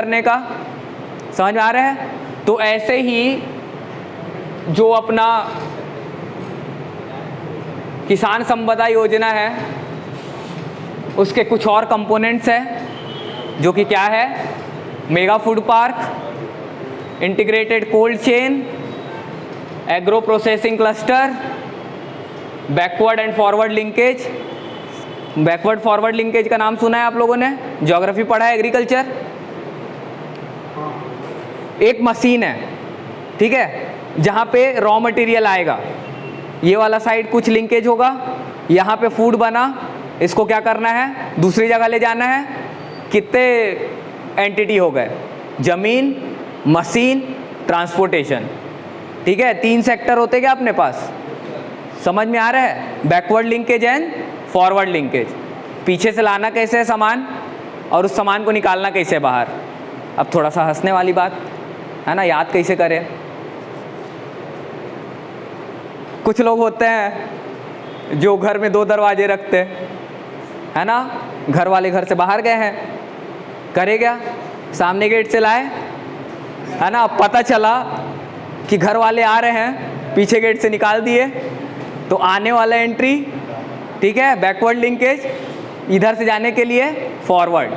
करने का, समझ में आ रहा है। तो ऐसे ही जो अपना किसान संपदा योजना है उसके कुछ और कंपोनेंट्स हैं जो कि क्या है, mega food park, integrated cold chain, agro processing cluster, backward and forward linkage. Backward forward linkage का नाम सुना है आप लोगों ने, ज्योग्राफी पढ़ा है, एग्रीकल्चर। एक मशीन है, ठीक है, जहाँ पे रॉ मटेरियल आएगा, ये वाला साइड कुछ लिंकेज होगा, यहाँ पे फूड बना, इसको क्या करना है, दूसरी जगह ले जाना है। कितने एंटिटी हो गए, जमीन, मशीन, ट्रांसपोर्टेशन, ठीक है, 3 सेक्टर होते क्या अपने पास, समझ में आ रहा है। Backward linkage and forward linkage, पीछे से लाना कैसे है सामान और उस सामान को निकालना कैसे है बाहर। अब थोड़ा सा हंसने वाली बात है ना, याद कैसे करें। कुछ लोग होते हैं जो घर में 2 दरवाजे रखते है ना, घर वाले घर से बाहर गए हैं, करे क्या, सामने गेट से लाए, है ना, पता चला कि घर वाले आ रहे हैं, पीछे गेट से निकाल दिए, तो आने वाला एंट्री, ठीक है, बैकवर्ड लिंकेज, इधर से जाने के लिए फॉरवर्ड।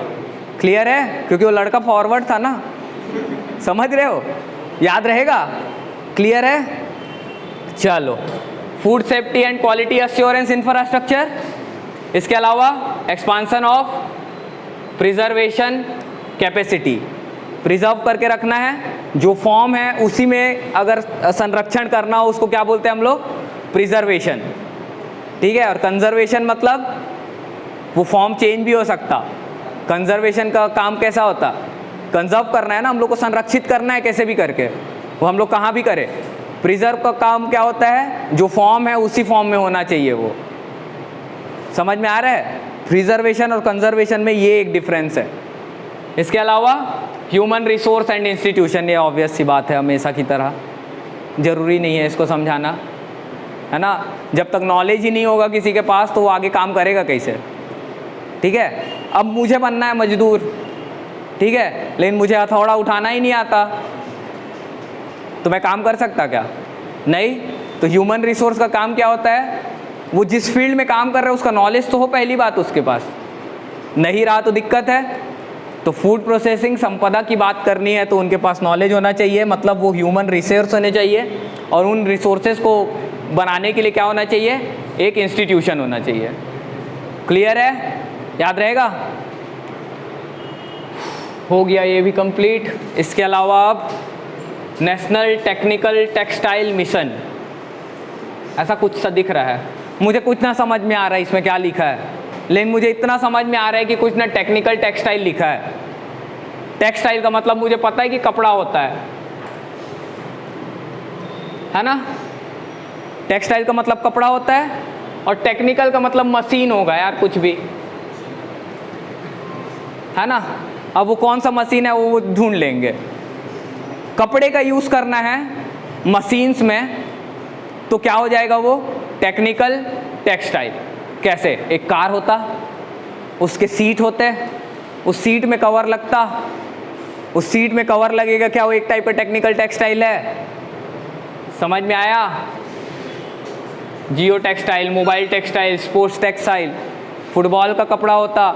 क्लियर है, क्योंकि वो लड़का फॉरवर्ड था ना, समझ रहे हो, याद रहेगा। क्लियर है, चलो। Food safety and quality assurance infrastructure, इसके अलावा expansion of preservation capacity, preserve करके रखना है, जो फॉर्म है उसी में अगर संरक्षण करना हो उसको क्या बोलते हैं हम लोग, प्रिजर्वेशन, ठीक है। और कंजर्वेशन मतलब वो फॉर्म चेंज भी हो सकता। कंजर्वेशन का काम कैसा होता, कंजर्व करना है ना, हम लोग को संरक्षित करना है कैसे भी करके, वो हम लोग कहाँ भी करें। प्रिजर्व का काम क्या होता है, जो फॉर्म है उसी फॉर्म में होना चाहिए, वो समझ में आ रहा है। प्रिजर्वेशन और कंजर्वेशन में ये एक डिफरेंस है। इसके अलावा ह्यूमन रिसोर्स एंड इंस्टीट्यूशन, ये ऑब्वियस सी बात है, हमेशा की तरह ज़रूरी नहीं है इसको समझाना, है ना। जब तक नॉलेज ही नहीं होगा किसी के पास तो वो आगे काम करेगा कैसे, ठीक है। अब मुझे बनना है मजदूर, ठीक है, लेकिन मुझे हथौड़ा उठाना ही नहीं आता, तो मैं काम कर सकता क्या, नहीं। तो ह्यूमन रिसोर्स का काम क्या होता है, वो जिस फील्ड में काम कर रहे हैं उसका नॉलेज तो हो, पहली बात उसके पास, नहीं रहा तो दिक्कत है। तो फूड प्रोसेसिंग संपदा की बात करनी है तो उनके पास नॉलेज होना चाहिए, मतलब वो ह्यूमन रिसोर्स होने चाहिए, और उन रिसोर्सेज को बनाने के लिए क्या होना चाहिए, एक इंस्टीट्यूशन होना चाहिए। क्लियर है, याद रहेगा। हो गया ये भी कंप्लीट। इसके अलावा अब नेशनल टेक्निकल टेक्सटाइल मिशन, ऐसा कुछ सा दिख रहा है, मुझे कुछ ना समझ में आ रहा है इसमें क्या लिखा है, लेकिन मुझे इतना समझ में आ रहा है कि कुछ ना टेक्निकल टेक्सटाइल लिखा है। टेक्सटाइल का मतलब मुझे पता है कि कपड़ा होता है ना, टेक्सटाइल का मतलब कपड़ा होता है, और टेक्निकल का मतलब मशीन होगा यार, कुछ भी, है ना। अब वो कौन सा मशीन है वो ढूंढ लेंगे। कपड़े का यूज़ करना है मशीन्स में, तो क्या हो जाएगा वो, टेक्निकल टेक्सटाइल। कैसे, एक कार होता, उसके सीट होते, उस सीट में कवर लगता, उस सीट में कवर लगेगा, क्या वो एक टाइप का टेक्निकल टेक्सटाइल है, समझ में आया। Geo textile, mobile textile, sports textile. Football का कपड़ा होता,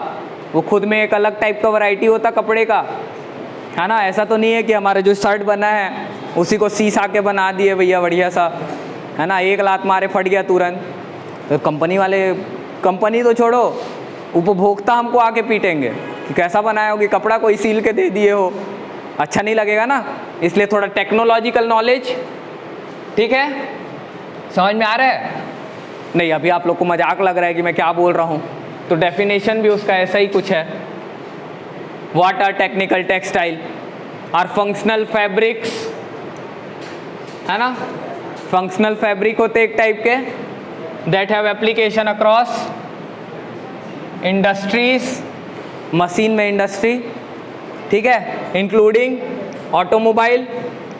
वो खुद में एक अलग टाइप का वैरायटी होता कपड़े का, है ना। ऐसा तो नहीं है कि हमारा जो शर्ट बना है उसी को सीसा के बना दिए भैया बढ़िया सा, है ना, एक लात मारे फट गया तुरंत। तो कंपनी वाले, कंपनी तो छोड़ो, उपभोक्ता हमको आके पीटेंगे कि कैसा बनाया होगी, कपड़ा कोई सील के दे दिए हो, अच्छा नहीं लगेगा ना। इसलिए थोड़ा टेक्नोलॉजिकल नॉलेज, ठीक है, समझ में आ रहा है। नहीं, अभी आप लोग को मजाक लग रहा है कि मैं क्या बोल रहा हूँ, तो डेफिनेशन भी उसका ऐसा ही कुछ है। What are technical textile, are functional fabrics, है ना। फंक्शनल फैब्रिक होते एक टाइप के, that have application across industries, machine में इंडस्ट्री, ठीक है, including automobile,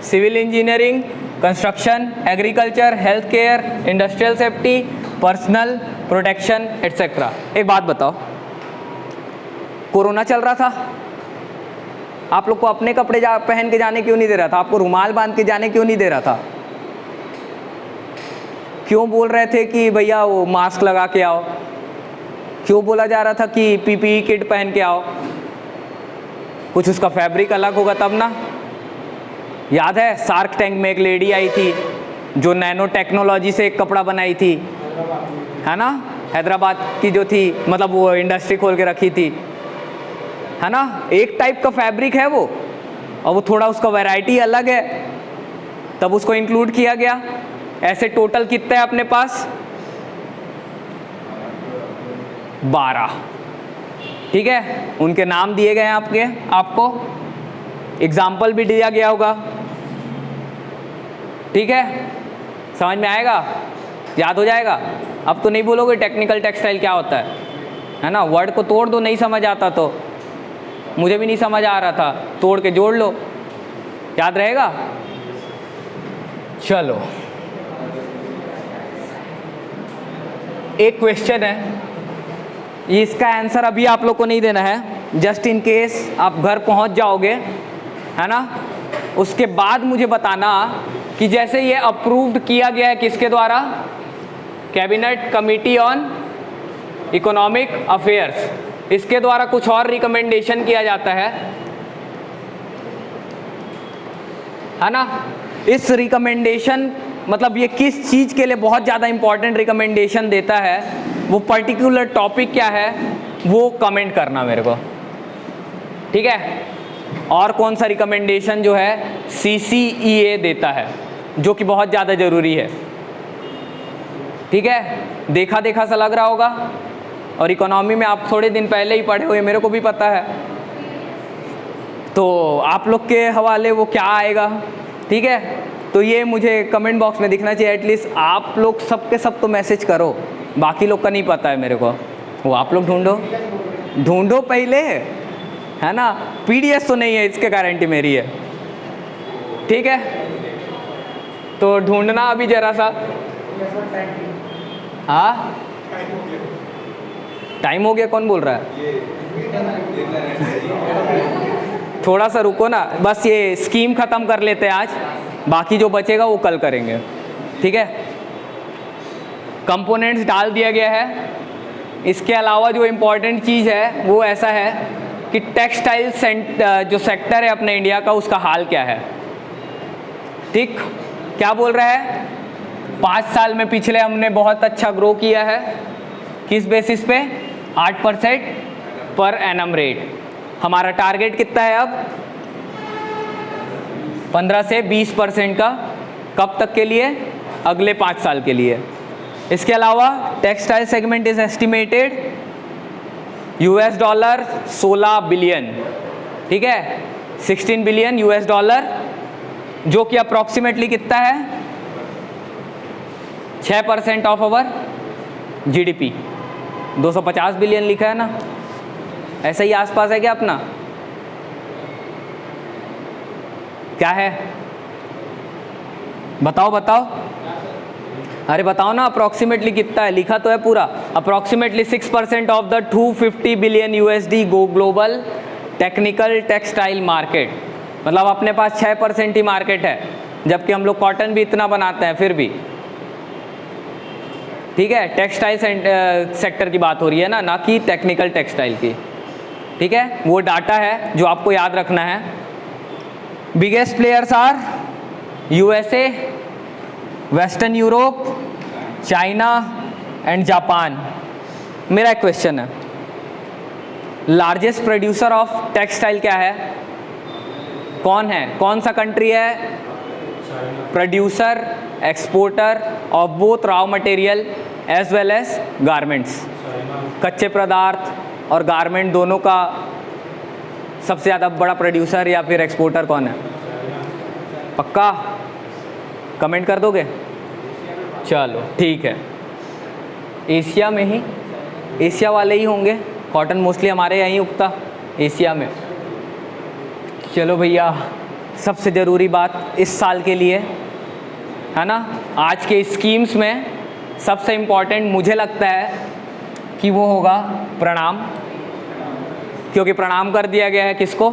civil engineering, construction, agriculture, health care, industrial safety, personal protection etcetera. एक बात बताओ, कोरोना चल रहा था, आप लोग को अपने कपड़े पहन के जाने क्यों नहीं दे रहा था? आपको रुमाल बांध के जाने क्यों नहीं दे रहा था? क्यों बोल रहे थे कि भैया वो मास्क लगा के आओ? क्यों बोला जा रहा था कि पीपीई किट पहन के आओ? कुछ उसका फैब्रिक अलग होगा तब ना। याद है शार्क टैंक में एक लेडी आई थी जो नैनो टेक्नोलॉजी से एक कपड़ा बनाई थी, है ना, हैदराबाद की जो थी, मतलब वो इंडस्ट्री खोल के रखी थी, है ना। एक टाइप का फैब्रिक है वो, और वो थोड़ा उसका वैरायटी अलग है, तब उसको इंक्लूड किया गया। ऐसे टोटल कितना है अपने पास? 12। ठीक है, उनके नाम दिए गए हैं आपको एग्जाम्पल भी दिया गया होगा। ठीक है, समझ में आएगा? याद हो जाएगा? अब तो नहीं बोलोगे टेक्निकल टेक्सटाइल क्या होता है ना। वर्ड को तोड़ दो, नहीं समझ आता तो। मुझे भी नहीं समझ आ रहा था, तोड़ के जोड़ लो, याद रहेगा। चलो, एक क्वेश्चन है, इसका आंसर अभी आप लोग को नहीं देना है, जस्ट इन केस आप घर पहुंच जाओगे, है ना, उसके बाद मुझे बताना कि जैसे ये अप्रूव्ड किया गया है किसके द्वारा? Cabinet committee on economic affairs, इसके द्वारा कुछ और रिकमेंडेशन किया जाता है ना। इस रिकमेंडेशन मतलब ये किस चीज़ के लिए बहुत ज़्यादा इंपॉर्टेंट रिकमेंडेशन देता है, वो पर्टिकुलर टॉपिक क्या है वो कमेंट करना मेरे को, ठीक है। और कौन सा रिकमेंडेशन जो है CCEA देता है, जो कि बहुत ज़्यादा ज़रूरी है, ठीक है। देखा देखा सा लग रहा होगा, और इकोनॉमी में आप थोड़े दिन पहले ही पढ़े हुए, मेरे को भी पता है, तो आप लोग के हवाले वो क्या आएगा, ठीक है। तो ये मुझे कमेंट बॉक्स में दिखना चाहिए, एटलीस्ट आप लोग सब के सब तो मैसेज करो, बाकी लोग का नहीं पता है मेरे को, वो आप लोग ढूंढो पहले, है ना। PDF तो नहीं है, इसके गारंटी मेरी है, ठीक है। तो ढूंढना अभी जरा सा। हाँ, टाइम हो गया, कौन बोल रहा है? थोड़ा सा रुको ना, बस ये स्कीम ख़त्म कर लेते हैं आज, बाकी जो बचेगा वो कल करेंगे, ठीक है। कंपोनेंट्स डाल दिया गया है। इसके अलावा जो इम्पोर्टेंट चीज़ है वो ऐसा है कि टेक्सटाइल जो सेक्टर है अपने इंडिया का, उसका हाल क्या है, ठीक। क्या बोल रहा है? 5 साल में पिछले हमने बहुत अच्छा ग्रो किया है, किस बेसिस पे? 8% पर एनम रेट। हमारा टारगेट कितना है अब? 15 से 20% का। कब तक के लिए? अगले 5 साल के लिए। इसके अलावा textile segment is estimated $16 billion, ठीक है, 16 बिलियन $, जो कि अप्रॉक्सीमेटली कितना है? 6% ऑफ अवर GDP। 250 बिलियन लिखा है ना, ऐसा ही आसपास है क्या अपना? क्या है? बताओ। अरे बताओ ना, अप्रॉक्सीमेटली कितना है? लिखा तो है पूरा। Approximately 6% of the $250 billion global technical textile market. मतलब अपने पास 6% ही मार्केट है, जबकि हम लोग कॉटन भी इतना बनाते हैं फिर भी, ठीक है। टेक्सटाइल सेक्टर की बात हो रही है ना कि टेक्निकल टेक्सटाइल की, ठीक है। वो डाटा है जो आपको याद रखना है। Biggest players are USA, western Europe, China and Japan. मेरा एक क्वेश्चन है, लार्जेस्ट प्रोड्यूसर ऑफ टेक्सटाइल क्या है? कौन है? कौन सा कंट्री है producer, exporter of both raw material as well as garments? कच्चे पदार्थ और गारमेंट दोनों का सबसे ज़्यादा बड़ा प्रोड्यूसर या फिर एक्सपोर्टर कौन है? पक्का कमेंट कर दोगे? चलो ठीक है, एशिया में ही, एशिया वाले ही होंगे, कॉटन मोस्टली हमारे यहीं उगता एशिया में। चलो भैया, सबसे ज़रूरी बात इस साल के लिए, है ना, आज के स्कीम्स में सबसे इम्पॉर्टेंट मुझे लगता है कि वो होगा प्रणाम, क्योंकि प्रणाम कर दिया गया है किसको?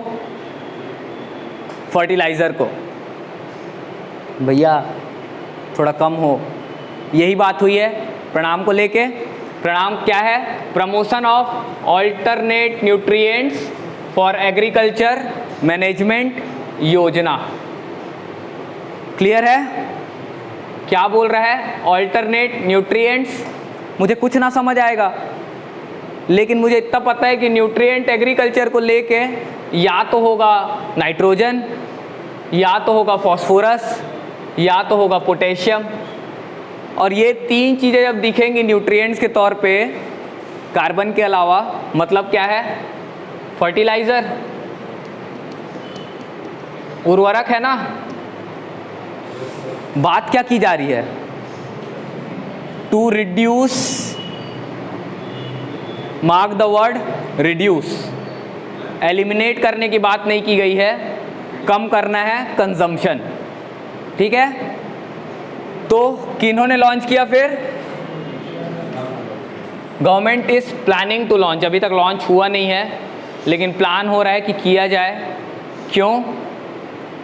फर्टिलाइज़र को, भैया थोड़ा कम हो। यही बात हुई है प्रणाम को लेके। प्रणाम क्या है? Promotion of alternate nutrients for agriculture management योजना। क्लियर है? क्या बोल रहा है? Alternate nutrients. मुझे कुछ ना समझ आएगा, लेकिन मुझे इतना पता है कि न्यूट्रिएंट एग्रीकल्चर को लेके या तो होगा नाइट्रोजन, या तो होगा फॉस्फोरस, या तो होगा पोटेशियम। और ये तीन चीज़ें जब दिखेंगी न्यूट्रिएंट्स के तौर पे कार्बन के अलावा, मतलब क्या है? फर्टिलाइज़र, उर्वरक है ना। बात क्या की जा रही है? To reduce, mark the word reduce, eliminate करने की बात नहीं की गई है, कम करना है कंजम्पशन। ठीक है? तो किन्होंने लॉन्च किया? फिर government is planning to launch. अभी तक लॉन्च हुआ नहीं है, लेकिन प्लान हो रहा है कि किया जाए। क्यों?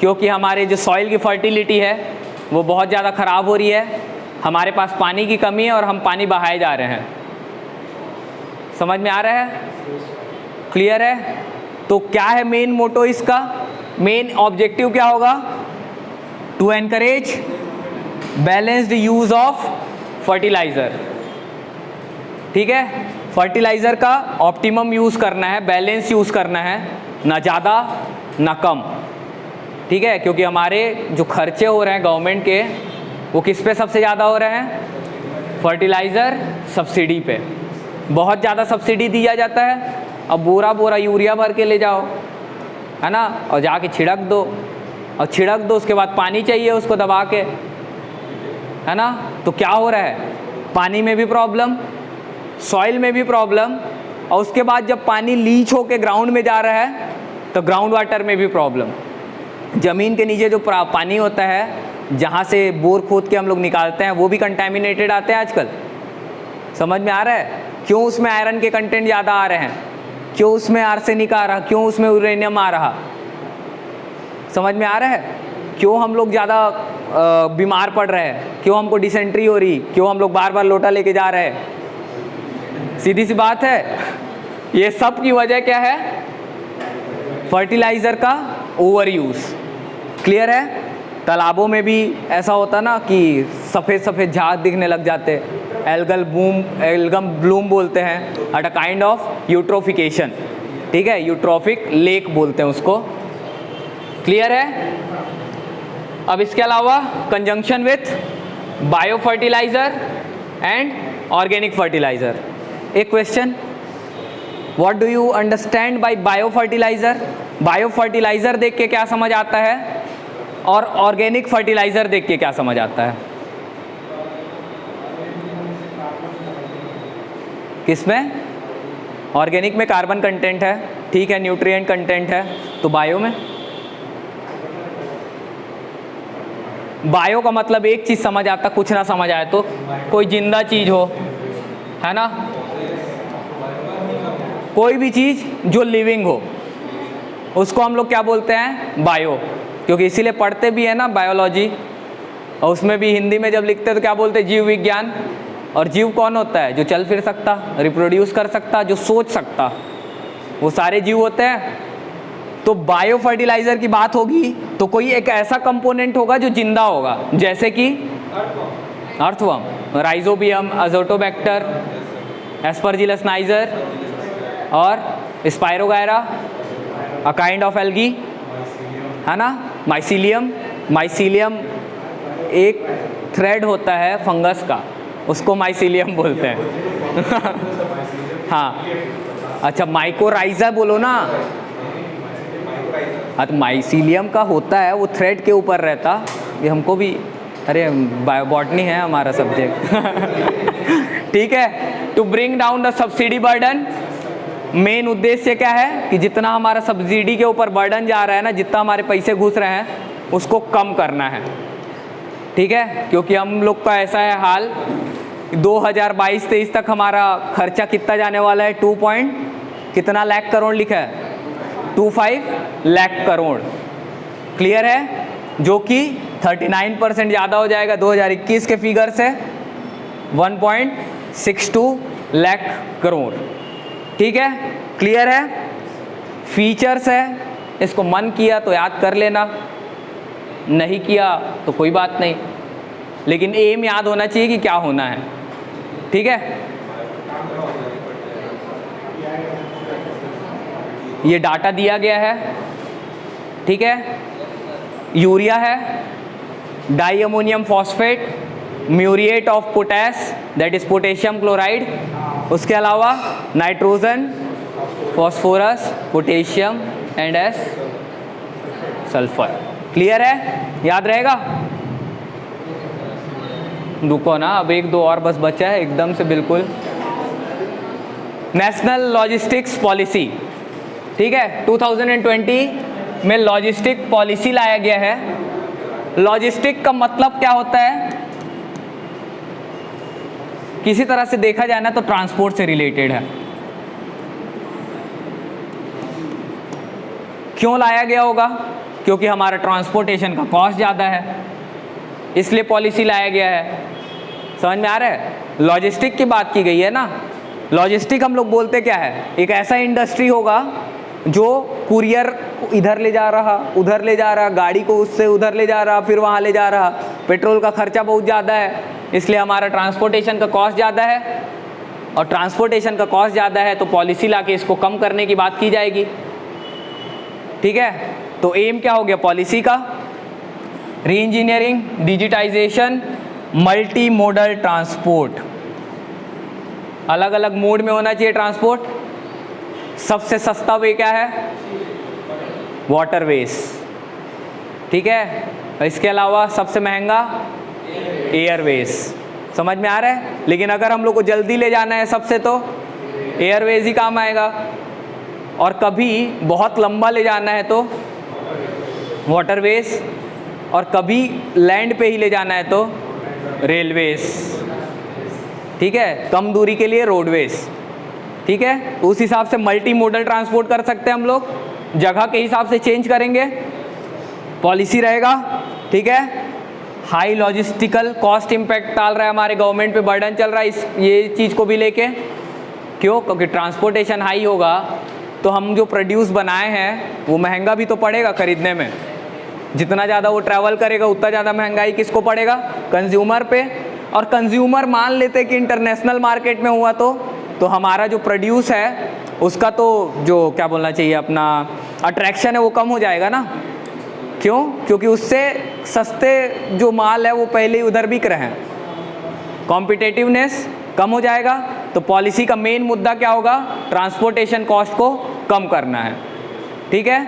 क्योंकि हमारे जो सॉइल की फर्टिलिटी है वो बहुत ज़्यादा ख़राब हो रही है, हमारे पास पानी की कमी है और हम पानी बहाए जा रहे हैं। समझ में आ रहा है? क्लियर है? तो क्या है मेन मोटो इसका? मेन ऑब्जेक्टिव क्या होगा? To encourage balanced use of fertiliser. ठीक है? फर्टिलाइज़र का ऑप्टिमम यूज़ करना है, बैलेंस यूज़ करना है, ना ज़्यादा ना कम। ठीक है? क्योंकि हमारे जो खर्चे हो रहे हैं गवर्नमेंट के, वो किस पे सबसे ज़्यादा हो रहे हैं? फर्टिलाइज़र सब्सिडी पे बहुत ज़्यादा सब्सिडी दिया जाता है। अब बोरा बोरा यूरिया भर के ले जाओ, है ना, और जाके छिड़क दो, और छिड़क दो, उसके बाद पानी चाहिए उसको दबा के, है ना। तो क्या हो रहा है? पानी में भी प्रॉब्लम, सॉइल में भी प्रॉब्लम, और उसके बाद जब पानी लीच होके ग्राउंड में जा रहा है तो ग्राउंड वाटर में भी प्रॉब्लम। ज़मीन के नीचे जो पानी होता है, जहाँ से बोर खोद के हम लोग निकालते हैं, वो भी कंटेमिनेटेड आते हैं आजकल। समझ में आ रहा है? क्यों उसमें आयरन के कंटेंट ज़्यादा आ रहे हैं? क्यों उसमें आर्सेनिक आ रहा? क्यों उसमें यूरेनियम आ रहा? समझ में आ रहा है? क्यों हम लोग ज़्यादा बीमार पड़ रहे हैं? क्यों हमको डिसेंट्री हो रही? क्यों हम लोग बार बार लोटा लेके जा रहे हैं? सीधी सी बात है। ये सब की वजह क्या है? फर्टिलाइज़र का ओवर यूज़। क्लियर है? तालाबों में भी ऐसा होता ना कि सफ़ेद सफ़ेद झाग दिखने लग जाते, एल्गम ब्लूम बोलते हैं, at a kind of eutrophication. ठीक है? यूट्रोफिक लेक बोलते हैं उसको। क्लियर है? अब इसके अलावा conjunction with bio fertilizer and organic fertilizer. एक question, what do you understand by bio fertilizer? Bio fertilizer देख के क्या समझ आता है और ऑर्गेनिक फर्टिलाइज़र देख के क्या समझ आता है? किसमें? ऑर्गेनिक में कार्बन कंटेंट है, ठीक है, न्यूट्रिएंट कंटेंट है, तो बायो में? बायो का मतलब एक चीज़ समझ आता, कुछ ना समझ आए तो कोई जिंदा चीज़ हो, है ना, कोई भी चीज़ जो लिविंग हो, उसको हम लोग क्या बोलते हैं? बायो। क्योंकि इसीलिए पढ़ते भी है ना बायोलॉजी, और उसमें भी हिंदी में जब लिखते हैं तो क्या बोलते हैं? जीव विज्ञान। और जीव कौन होता है? जो चल फिर सकता, रिप्रोड्यूस कर सकता, जो सोच सकता, वो सारे जीव होते हैं। तो बायो फर्टिलाइज़र की बात होगी तो कोई एक ऐसा कंपोनेंट होगा जो जिंदा होगा, जैसे कि earthworm, rhizobium, azotobacter, aspergillus niger और spirogyra, a kind of algae, है ना, माइसीलियम। माइसीलियम एक थ्रेड होता है फंगस का, उसको माइसीलियम बोलते हैं। हाँ, अच्छा, माइकोराइजा बोलो ना। हाँ, तो माइसीलियम का होता है, वो थ्रेड के ऊपर रहता। ये हमको भी, अरे बॉटनी है हमारा सब्जेक्ट। ठीक है? To bring down the subsidy burden. Main उद्देश्य क्या है कि जितना हमारा सब्सिडी के ऊपर बर्डन जा रहा है ना, जितना हमारे पैसे घुस रहे हैं, उसको कम करना है। ठीक है? क्योंकि हम लोग का ऐसा है हाल, 2022-23 तक हमारा खर्चा कितना जाने वाला है? 2 कितना लाख करोड़ लिखा है? 25 लाख करोड़। क्लियर है, जो कि 39% ज़्यादा हो जाएगा 2021 के फिगर से 1.62 लाख करोड़। ठीक है, क्लियर है। फीचर्स है, इसको मन किया तो याद कर लेना, नहीं किया तो कोई बात नहीं, लेकिन एम याद होना चाहिए कि क्या होना है। ठीक है, ये डाटा दिया गया है। ठीक है, यूरिया है, di ammonium phosphate, muriate of potash that is potassium chloride, उसके अलावा nitrogen, phosphorus, potassium and S sulphur. Clear है, याद रहेगा। रुको ना, अब एक दो और बस बचा है एकदम से बिल्कुल। नेशनल लॉजिस्टिक्स पॉलिसी, ठीक है, 2020 में लॉजिस्टिक पॉलिसी लाया गया है। लॉजिस्टिक का मतलब क्या होता है, किसी तरह से देखा जाए ना तो ट्रांसपोर्ट से रिलेटेड है। क्यों लाया गया होगा, क्योंकि हमारा ट्रांसपोर्टेशन का कॉस्ट ज़्यादा है, इसलिए पॉलिसी लाया गया है। समझ में आ रहा है, लॉजिस्टिक की बात की गई है ना। लॉजिस्टिक हम लोग बोलते क्या है, एक ऐसा इंडस्ट्री होगा जो कुरियर इधर ले जा रहा, उधर ले जा रहा, गाड़ी को उससे उधर ले जा रहा, फिर वहाँ ले जा रहा। पेट्रोल का खर्चा बहुत ज़्यादा है, इसलिए हमारा ट्रांसपोर्टेशन का कॉस्ट ज़्यादा है, और ट्रांसपोर्टेशन का कॉस्ट ज़्यादा है तो पॉलिसी लाके इसको कम करने की बात की जाएगी। ठीक है, तो एम क्या हो गया पॉलिसी का, reengineering, digitisation, multi modal transport, अलग अलग मोड में होना चाहिए ट्रांसपोर्ट। सबसे सस्ता वे क्या है, वाटरवेज। ठीक है, इसके अलावा सबसे महंगा एयरवेज। समझ में आ रहा है, लेकिन अगर हम लोग को जल्दी ले जाना है सबसे तो एयरवेज ही काम आएगा, और कभी बहुत लंबा ले जाना है तो वाटरवेज, और कभी लैंड पे ही ले जाना है तो रेलवेज। ठीक है, कम दूरी के लिए रोडवेज। ठीक है, उस हिसाब से मल्टी मोडल ट्रांसपोर्ट कर सकते हैं हम लोग, जगह के हिसाब से चेंज करेंगे, पॉलिसी रहेगा। ठीक है, हाई लॉजिस्टिकल कॉस्ट इम्पैक्ट डाल रहा है हमारे गवर्नमेंट पे, बर्डन चल रहा है इस ये चीज़ को भी लेके। क्यों, क्योंकि ट्रांसपोर्टेशन हाई होगा तो हम जो प्रोड्यूस बनाए हैं वो महंगा भी तो पड़ेगा खरीदने में। जितना ज़्यादा वो ट्रैवल करेगा उतना ज़्यादा महंगाई किसको पड़ेगा, कंज्यूमर पे। और कंज्यूमर मान लेते कि इंटरनेशनल मार्केट में हुआ तो हमारा जो प्रोड्यूस है उसका तो जो क्या बोलना चाहिए अपना अट्रैक्शन है वो कम हो जाएगा ना। क्यों, क्योंकि उससे सस्ते जो माल है वो पहले ही उधर बिक रहे हैं, कॉम्पिटिटिवनेस कम हो जाएगा। तो पॉलिसी का मेन मुद्दा क्या होगा, ट्रांसपोर्टेशन कॉस्ट को कम करना है। ठीक है,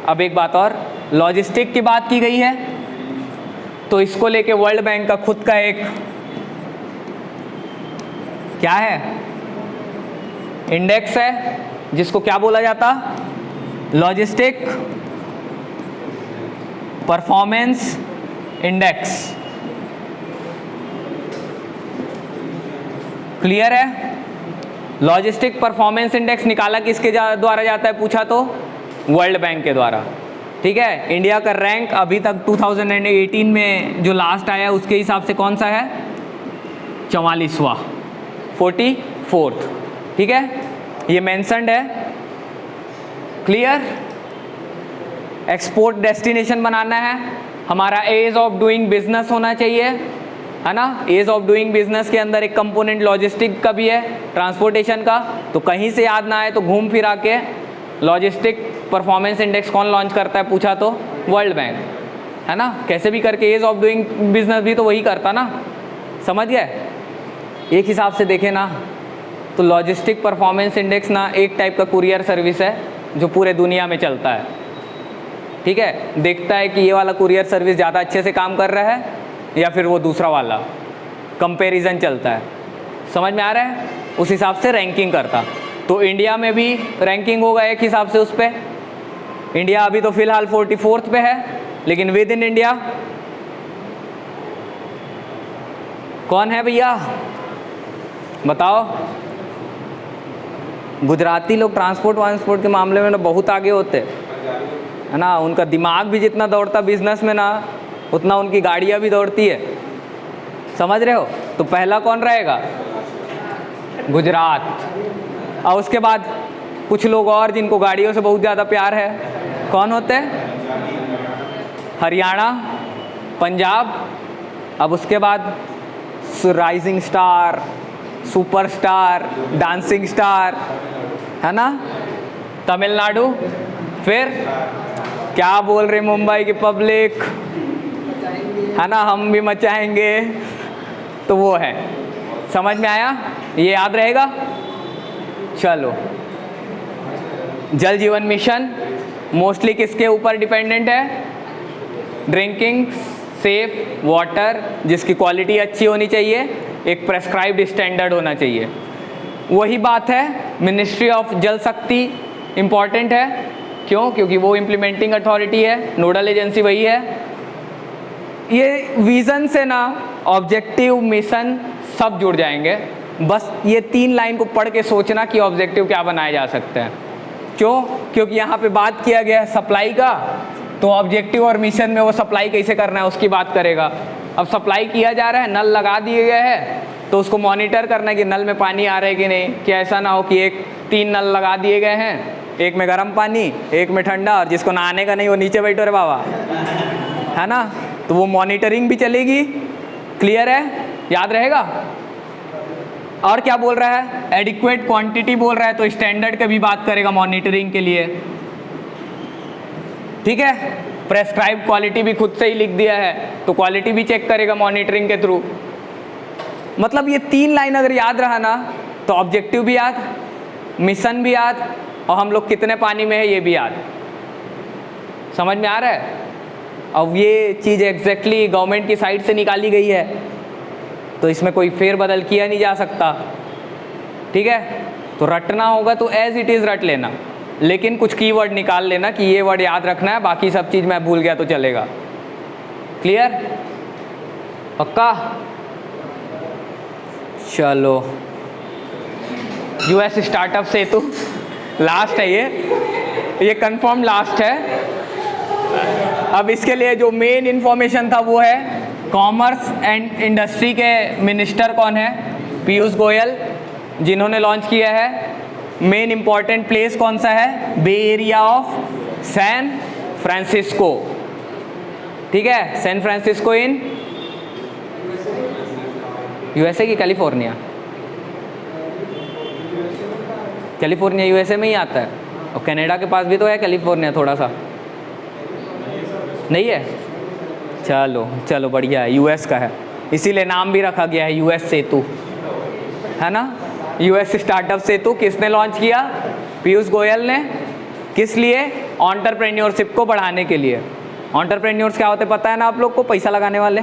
अब एक बात और, लॉजिस्टिक की बात की गई है तो इसको लेके वर्ल्ड बैंक का खुद का एक क्या है इंडेक्स है, जिसको क्या बोला जाता, लॉजिस्टिक परफॉर्मेंस इंडेक्स। क्लियर है, लॉजिस्टिक परफॉर्मेंस इंडेक्स निकाला किसके द्वारा जाता है पूछा तो वर्ल्ड बैंक के द्वारा। ठीक है, इंडिया का रैंक अभी तक 2018 में जो लास्ट आया उसके हिसाब से कौन सा है, 44वां, 44th। ठीक है, ये मेंशन्ड है। क्लियर, एक्सपोर्ट डेस्टिनेशन बनाना है, हमारा एज ऑफ डूइंग बिजनेस होना चाहिए, है ना। एज ऑफ डूइंग बिजनेस के अंदर एक कंपोनेंट लॉजिस्टिक का भी है, ट्रांसपोर्टेशन का। तो कहीं से याद ना आए तो घूम फिरा के लॉजिस्टिक परफॉर्मेंस इंडेक्स कौन लॉन्च करता है पूछा तो वर्ल्ड बैंक, है ना। कैसे भी करके एज ऑफ डूइंग बिजनेस भी तो वही करता ना, समझ गए। एक हिसाब से देखें ना तो लॉजिस्टिक परफॉर्मेंस इंडेक्स ना एक टाइप का कुरियर सर्विस है जो पूरे दुनिया में चलता है। ठीक है, देखता है कि ये वाला कुरियर सर्विस ज़्यादा अच्छे से काम कर रहा है या फिर वो दूसरा वाला, कंपैरिजन चलता है। समझ में आ रहा है, उस हिसाब से रैंकिंग करता। तो इंडिया में भी रैंकिंग होगा एक हिसाब से उस पर। इंडिया अभी तो फिलहाल 44th पे है, लेकिन विद इन इंडिया कौन है भैया बताओ। गुजराती लोग ट्रांसपोर्ट के मामले में ना बहुत आगे होते। है ना, उनका दिमाग भी जितना दौड़ता बिजनेस में ना, उतना उनकी गाड़ियाँ भी दौड़ती है, समझ रहे हो। तो पहला कौन रहेगा, गुजरात। और उसके बाद कुछ लोग और जिनको गाड़ियों से बहुत ज़्यादा प्यार है, कौन होते हैं, हरियाणा, पंजाब। अब उसके बाद rising star, superstar, dancing star, है ना, तमिलनाडु। फिर क्या बोल रहे मुंबई की पब्लिक, है ना, हम भी मचाएंगे, तो वो है, समझ में आया, ये याद रहेगा। चलो, जल जीवन मिशन मोस्टली किसके ऊपर डिपेंडेंट है, ड्रिंकिंग सेफ वाटर, जिसकी क्वालिटी अच्छी होनी चाहिए, एक प्रेस्क्राइब्ड स्टैंडर्ड होना चाहिए। वही बात है, मिनिस्ट्री ऑफ जल शक्ति इम्पॉर्टेंट है, क्यों, क्योंकि वो इम्प्लीमेंटिंग अथॉरिटी है, नोडल एजेंसी वही है। ये विज़न से ना ऑब्जेक्टिव मिशन सब जुड़ जाएंगे। बस ये 3 लाइन को पढ़ के सोचना कि ऑब्जेक्टिव क्या बनाए जा सकते हैं। क्यों, क्योंकि यहाँ पे बात किया गया है सप्लाई का, तो ऑब्जेक्टिव और मिशन में वो सप्लाई कैसे करना है उसकी बात करेगा। अब सप्लाई किया जा रहा है, नल लगा दिए गए हैं, तो उसको मॉनिटर करना है कि नल में पानी आ रहा है कि नहीं, कि ऐसा ना हो कि 3 नल लगा दिए गए हैं, एक में गर्म पानी, एक में ठंडा, और जिसको नहाने का नहीं वो नीचे बैठो रे बाबा, है ना। तो वो मॉनिटरिंग भी चलेगी। क्लियर है, याद रहेगा। और क्या बोल रहा है, एडिक्वेट क्वांटिटी बोल रहा है, तो स्टैंडर्ड का भी बात करेगा मॉनिटरिंग के लिए, ठीक है। प्रेस्क्राइब क्वालिटी भी खुद से ही लिख दिया है, तो क्वालिटी भी चेक करेगा मॉनिटरिंग के थ्रू। मतलब ये 3 लाइन अगर याद रहा ना, तो ऑब्जेक्टिव भी याद, मिशन भी याद, और हम लोग कितने पानी में है ये भी याद। समझ में आ रहा है। अब ये चीज़ एग्जैक्टली गवर्नमेंट की साइड से निकाली गई है, तो इसमें कोई फेरबदल किया नहीं जा सकता, ठीक है। तो रटना होगा तो एज इट इज़ रट लेना, लेकिन कुछ कीवर्ड निकाल लेना कि ये वर्ड याद रखना है, बाकी सब चीज़ मैं भूल गया तो चलेगा। क्लियर, पक्का। चलो, यूएस स्टार्टअप सेतु लास्ट है, ये कंफर्म लास्ट है। अब इसके लिए जो मेन इंफॉर्मेशन था वो है, कॉमर्स एंड इंडस्ट्री के मिनिस्टर कौन है, पीयूष गोयल, जिन्होंने लॉन्च किया है। मेन इंपॉर्टेंट प्लेस कौन सा है, बे एरिया ऑफ सैन फ्रांसिस्को, ठीक है, सैन फ्रांसिस्को इन यूएसए की कैलिफोर्निया, कैलिफोर्निया यूएसए में ही आता है, और कनाडा के पास भी तो है कैलिफोर्निया, थोड़ा सा नहीं है। चलो चलो बढ़िया है, यूएस का है, इसीलिए नाम भी रखा गया है यूएस सेतु, है ना। यूएस स्टार्टअप सेतु किसने लॉन्च किया, पीयूष गोयल ने। किस लिए, एंटरप्रेन्योरशिप को बढ़ाने के लिए। एंटरप्रेन्योर्स क्या होते पता है ना आप लोग को, पैसा लगाने वाले,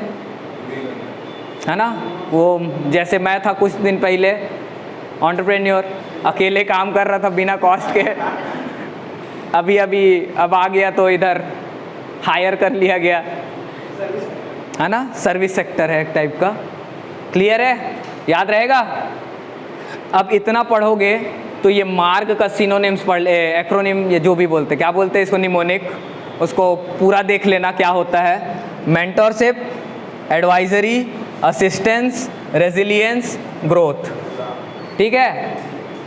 है ना। वो जैसे मैं था कुछ दिन पहले एंटरप्रेन्योर, अकेले काम कर रहा था बिना कॉस्ट के, अब आ गया तो इधर हायर कर लिया गया, है ना। सर्विस सेक्टर है एक टाइप का। क्लियर है, याद रहेगा। अब इतना पढ़ोगे तो ये मार्क का सिनोनिम्स पढ़ ले, एक्रोनिम, ये जो भी बोलते, क्या बोलते हैं इसको, निमोनिक, उसको पूरा देख लेना क्या होता है। Mentorship, advisory, assistance, resilience, growth, ठीक है।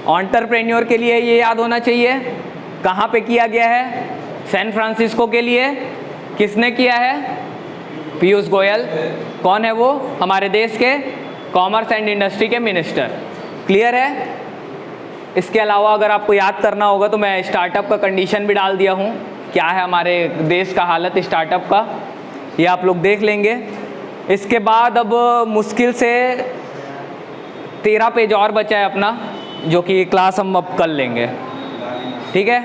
एंटरप्रेन्योर के लिए ये याद होना चाहिए। कहाँ पे किया गया है, सैन फ्रांसिस्को के लिए। किसने किया है, पीयूष गोयल। कौन है वो, हमारे देश के कॉमर्स एंड इंडस्ट्री के मिनिस्टर। क्लियर है। इसके अलावा अगर आपको याद करना होगा तो मैं स्टार्टअप का कंडीशन भी डाल दिया हूँ, क्या है हमारे देश का हालत स्टार्टअप का, ये आप लोग देख लेंगे। इसके बाद अब मुश्किल से 13 पेज और बचा है अपना, जो कि क्लास हम अब कर लेंगे, ठीक है,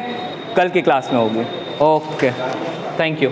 कल की क्लास में होगी। Okay, thank you.